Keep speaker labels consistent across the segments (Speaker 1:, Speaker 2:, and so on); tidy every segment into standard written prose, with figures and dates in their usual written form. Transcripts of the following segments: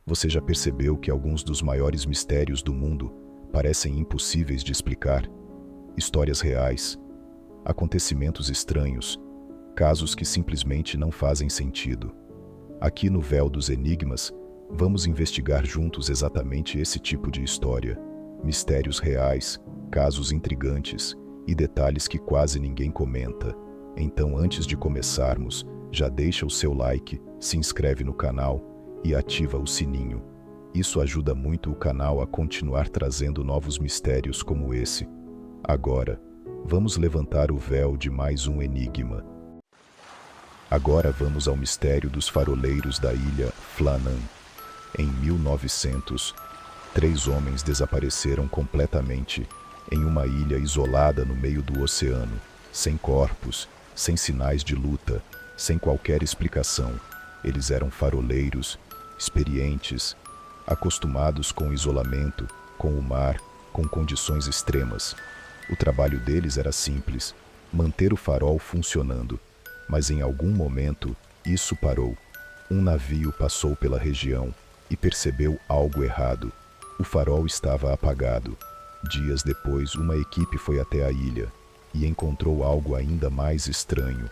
Speaker 1: Você já percebeu que alguns dos maiores mistérios do mundo parecem impossíveis de explicar? Histórias reais, acontecimentos estranhos, casos que simplesmente não fazem sentido. Aqui no Véu dos Enigmas, vamos investigar juntos exatamente esse tipo de história. Mistérios reais, casos intrigantes e detalhes que quase ninguém comenta. Então, antes de começarmos, já deixa o seu like, se inscreve no canal e ativa o sininho. Isso ajuda muito o canal a continuar trazendo novos mistérios como esse. Agora, vamos levantar o véu de mais um enigma. Agora vamos ao mistério dos faroleiros da ilha Flannan. Em 1900, 3 homens desapareceram completamente em uma ilha isolada no meio do oceano, sem corpos, sem sinais de luta, sem qualquer explicação. Eles eram faroleiros, experientes, acostumados com o isolamento, com o mar, com condições extremas. O trabalho deles era simples, manter o farol funcionando. Mas em algum momento, isso parou. Um navio passou pela região e percebeu algo errado. O farol estava apagado. Dias depois, uma equipe foi até a ilha e encontrou algo ainda mais estranho.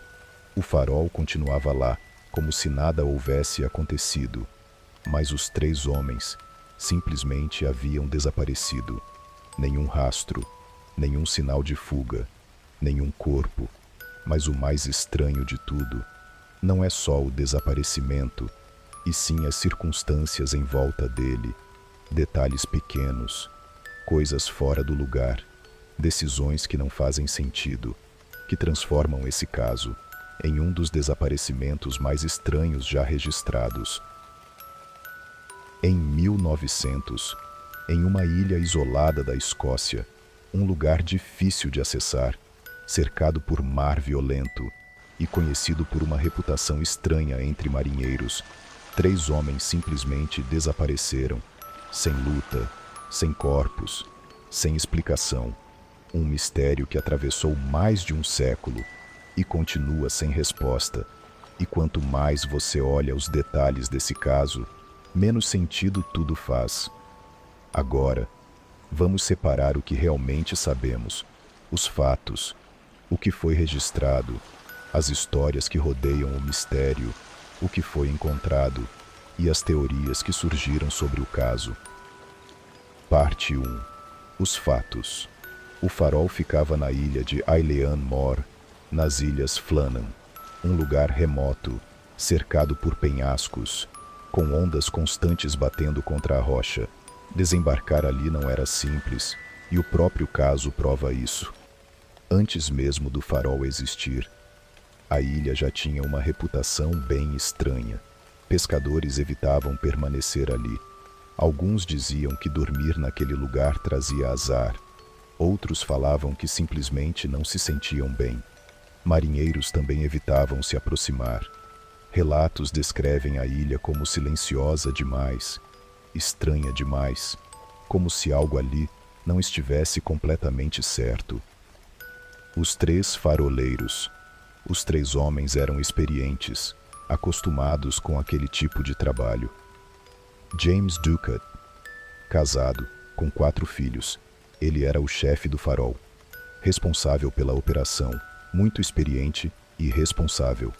Speaker 1: O farol continuava lá, como se nada houvesse acontecido. Mas os 3 homens simplesmente haviam desaparecido. Nenhum rastro, nenhum sinal de fuga, nenhum corpo. Mas o mais estranho de tudo não é só o desaparecimento, e sim as circunstâncias em volta dele. Detalhes pequenos, coisas fora do lugar, decisões que não fazem sentido, que transformam esse caso em um dos desaparecimentos mais estranhos já registrados. Em 1900, em uma ilha isolada da Escócia, um lugar difícil de acessar, cercado por mar violento e conhecido por uma reputação estranha entre marinheiros, 3 homens simplesmente desapareceram, sem luta, sem corpos, sem explicação. Um mistério que atravessou mais de um século e continua sem resposta. E quanto mais você olha os detalhes desse caso, menos sentido tudo faz. Agora, vamos separar o que realmente sabemos, os fatos, o que foi registrado, as histórias que rodeiam o mistério, o que foi encontrado e as teorias que surgiram sobre o caso. Parte 1. Os fatos. O farol ficava na ilha de Eilean Mor, nas Ilhas Flannan, um lugar remoto, cercado por penhascos, com ondas constantes batendo contra a rocha. Desembarcar ali não era simples, e o próprio caso prova isso. Antes mesmo do farol existir, a ilha já tinha uma reputação bem estranha. Pescadores evitavam permanecer ali. Alguns diziam que dormir naquele lugar trazia azar. Outros falavam que simplesmente não se sentiam bem. Marinheiros também evitavam se aproximar. Relatos descrevem a ilha como silenciosa demais, estranha demais, como se algo ali não estivesse completamente certo. Os 3 faroleiros. Os 3 homens eram experientes, acostumados com aquele tipo de trabalho. James Ducat, casado, com 4 filhos. Ele era o chefe do farol, responsável pela operação, muito experiente e responsável.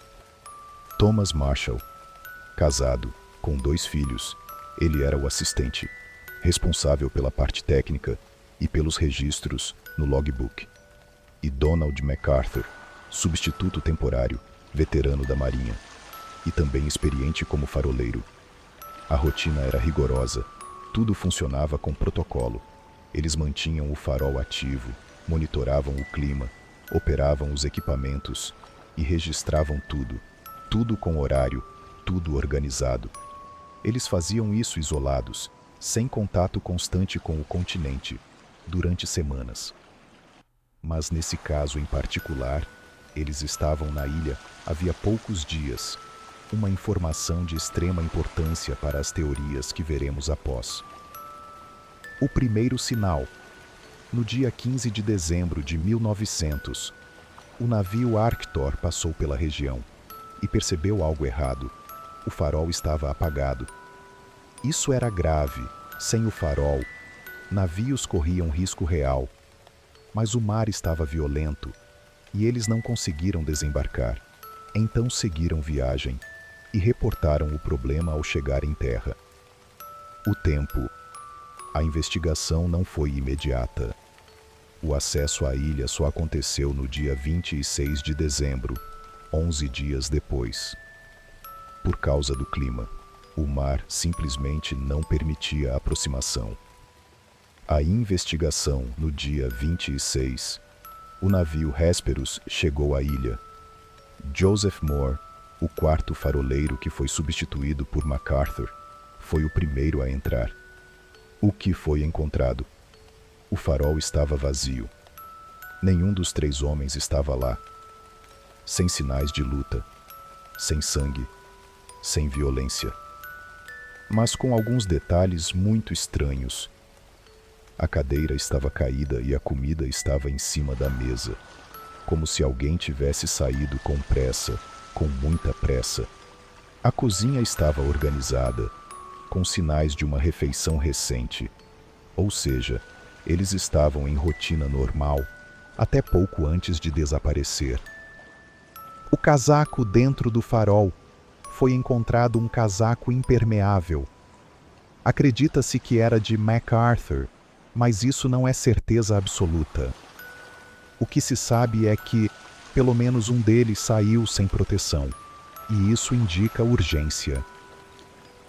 Speaker 1: Thomas Marshall, casado, com 2 filhos. Ele era o assistente, responsável pela parte técnica e pelos registros no logbook. E Donald MacArthur, substituto temporário, veterano da Marinha, e também experiente como faroleiro. A rotina era rigorosa, tudo funcionava com protocolo. Eles mantinham o farol ativo, monitoravam o clima, operavam os equipamentos e registravam tudo, tudo com horário, tudo organizado. Eles faziam isso isolados, sem contato constante com o continente, durante semanas. Mas nesse caso em particular, eles estavam na ilha havia poucos dias, uma informação de extrema importância para as teorias que veremos após. O primeiro sinal. No dia 15 de dezembro de 1900, o navio Arctor passou pela região e percebeu algo errado. O farol estava apagado. Isso era grave. Sem o farol, navios corriam risco real. Mas o mar estava violento e eles não conseguiram desembarcar. Então seguiram viagem e reportaram o problema ao chegar em terra. O tempo. A investigação não foi imediata. O acesso à ilha só aconteceu no dia 26 de dezembro, 11 dias depois. Por causa do clima, o mar simplesmente não permitia a aproximação. A investigação no dia 26, o navio Hesperus chegou à ilha. Joseph Moore, o quarto faroleiro que foi substituído por MacArthur, foi o primeiro a entrar. O que foi encontrado? O farol estava vazio. Nenhum dos 3 homens estava lá. Sem sinais de luta, sem sangue, sem violência. Mas com alguns detalhes muito estranhos. A cadeira estava caída e a comida estava em cima da mesa, como se alguém tivesse saído com pressa, com muita pressa. A cozinha estava organizada, com sinais de uma refeição recente, ou seja, eles estavam em rotina normal, até pouco antes de desaparecer. O casaco dentro do farol. Foi encontrado um casaco impermeável. Acredita-se que era de MacArthur, mas isso não é certeza absoluta. O que se sabe é que, pelo menos um deles saiu sem proteção, e isso indica urgência.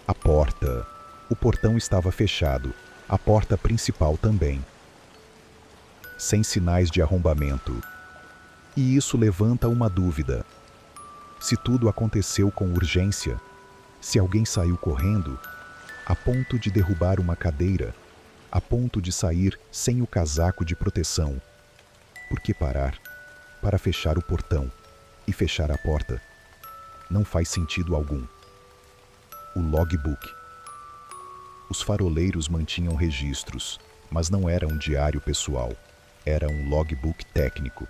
Speaker 1: A porta. O portão estava fechado, a porta principal também. Sem sinais de arrombamento. E isso levanta uma dúvida. Se tudo aconteceu com urgência, se alguém saiu correndo, a ponto de derrubar uma cadeira, a ponto de sair sem o casaco de proteção, por que parar para fechar o portão e fechar a porta? Não faz sentido algum. O logbook. Os faroleiros mantinham registros, mas não era um diário pessoal. Era um logbook técnico.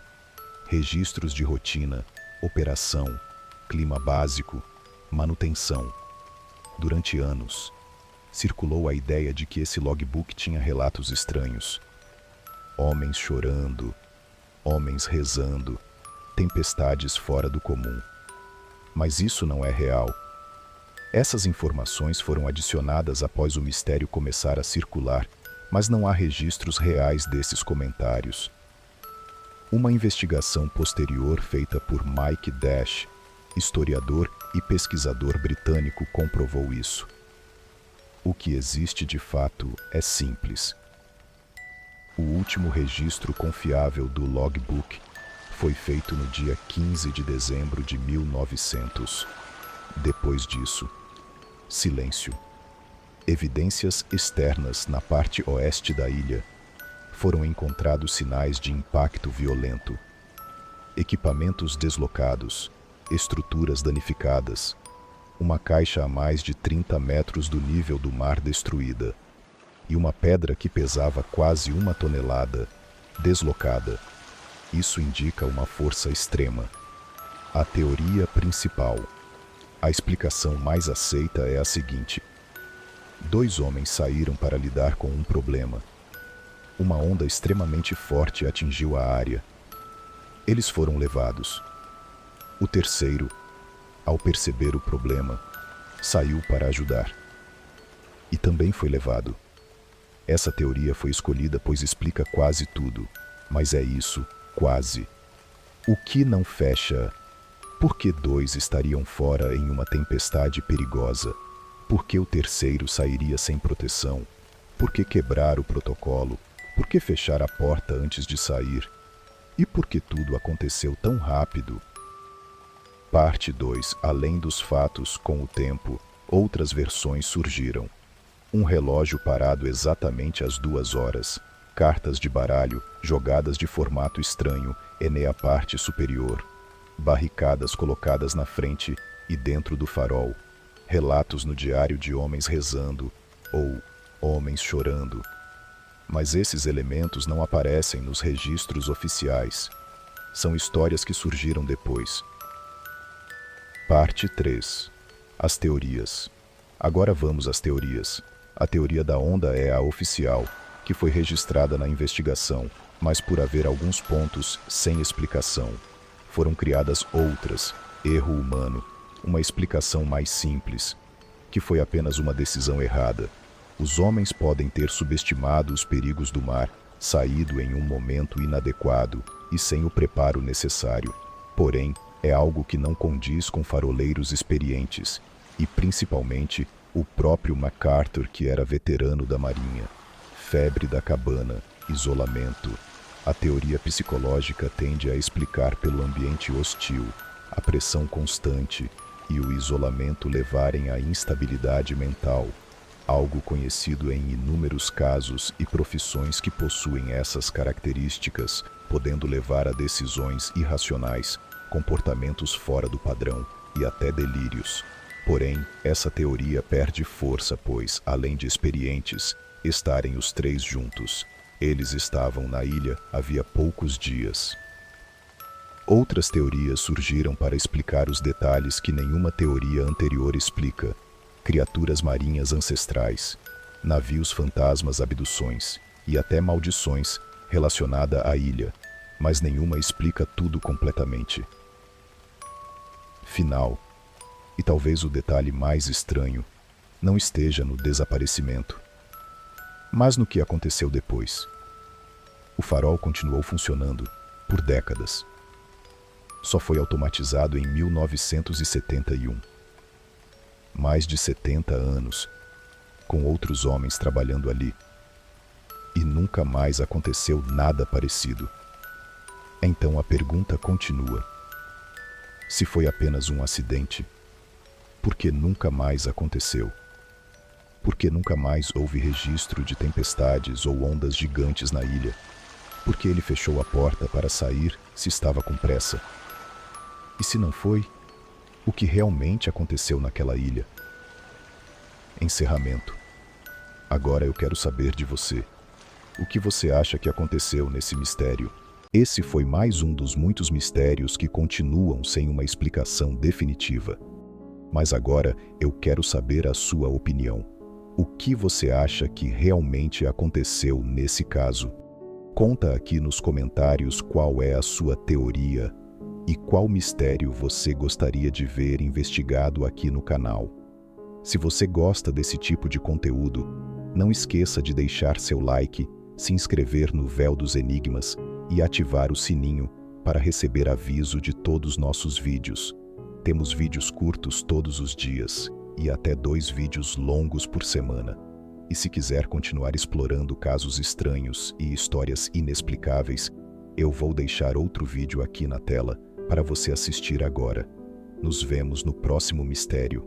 Speaker 1: Registros de rotina, operação, clima básico, manutenção. Durante anos, circulou a ideia de que esse logbook tinha relatos estranhos. Homens chorando, homens rezando, tempestades fora do comum. Mas isso não é real. Essas informações foram adicionadas após o mistério começar a circular, mas não há registros reais desses comentários. Uma investigação posterior feita por Mike Dash, historiador e pesquisador britânico, comprovou isso. O que existe de fato é simples. O último registro confiável do logbook foi feito no dia 15 de dezembro de 1900. Depois disso, silêncio. Evidências externas na parte oeste da ilha. Foram encontrados sinais de impacto violento. Equipamentos deslocados, estruturas danificadas, uma caixa a mais de 30 metros do nível do mar destruída, e uma pedra que pesava quase 1 tonelada, deslocada. Isso indica uma força extrema. A teoria principal. A explicação mais aceita é a seguinte: 2 homens saíram para lidar com um problema. Uma onda extremamente forte atingiu a área. Eles foram levados. O terceiro, ao perceber o problema, saiu para ajudar. E também foi levado. Essa teoria foi escolhida pois explica quase tudo, mas é isso, quase. O que não fecha? Por que 2 estariam fora em uma tempestade perigosa? Por que o terceiro sairia sem proteção? Por que quebrar o protocolo? Por que fechar a porta antes de sair? E por que tudo aconteceu tão rápido? Parte 2. Além dos fatos, com o tempo, outras versões surgiram. Um relógio parado exatamente às 2 horas. Cartas de baralho, jogadas de formato estranho, na parte superior. Barricadas colocadas na frente e dentro do farol. Relatos no diário de homens rezando, ou homens chorando. Mas esses elementos não aparecem nos registros oficiais. São histórias que surgiram depois. Parte 3. As teorias. Agora vamos às teorias. A teoria da onda é a oficial, que foi registrada na investigação, mas por haver alguns pontos sem explicação. Foram criadas outras, erro humano, uma explicação mais simples, que foi apenas uma decisão errada. Os homens podem ter subestimado os perigos do mar, saído em um momento inadequado e sem o preparo necessário. Porém, é algo que não condiz com faroleiros experientes, e principalmente o próprio MacArthur, que era veterano da Marinha. Febre da cabana, isolamento. A teoria psicológica tende a explicar pelo ambiente hostil, a pressão constante e o isolamento levarem à instabilidade mental, algo conhecido em inúmeros casos e profissões que possuem essas características, podendo levar a decisões irracionais, comportamentos fora do padrão e até delírios. Porém, essa teoria perde força pois, além de experientes, estarem os três juntos. Eles estavam na ilha havia poucos dias. Outras teorias surgiram para explicar os detalhes que nenhuma teoria anterior explica. Criaturas marinhas ancestrais, navios fantasmas, abduções e até maldições relacionadas à ilha, mas nenhuma explica tudo completamente. Final. E talvez o detalhe mais estranho não esteja no desaparecimento, mas no que aconteceu depois. O farol continuou funcionando por décadas. Só foi automatizado em 1971. Mais de 70 anos, com outros homens trabalhando ali. E nunca mais aconteceu nada parecido. Então a pergunta continua. Se foi apenas um acidente, por que nunca mais aconteceu? Por que nunca mais houve registro de tempestades ou ondas gigantes na ilha? Por que ele fechou a porta para sair se estava com pressa? E se não foi, o que realmente aconteceu naquela ilha? Encerramento. Agora eu quero saber de você. O que você acha que aconteceu nesse mistério? Esse foi mais um dos muitos mistérios que continuam sem uma explicação definitiva. Mas agora eu quero saber a sua opinião. O que você acha que realmente aconteceu nesse caso? Conta aqui nos comentários qual é a sua teoria e qual mistério você gostaria de ver investigado aqui no canal. Se você gosta desse tipo de conteúdo, não esqueça de deixar seu like, se inscrever no Véu dos Enigmas e ativar o sininho para receber aviso de todos os nossos vídeos. Temos vídeos curtos todos os dias e até 2 vídeos longos por semana. E se quiser continuar explorando casos estranhos e histórias inexplicáveis, eu vou deixar outro vídeo aqui na tela para você assistir agora. Nos vemos no próximo mistério.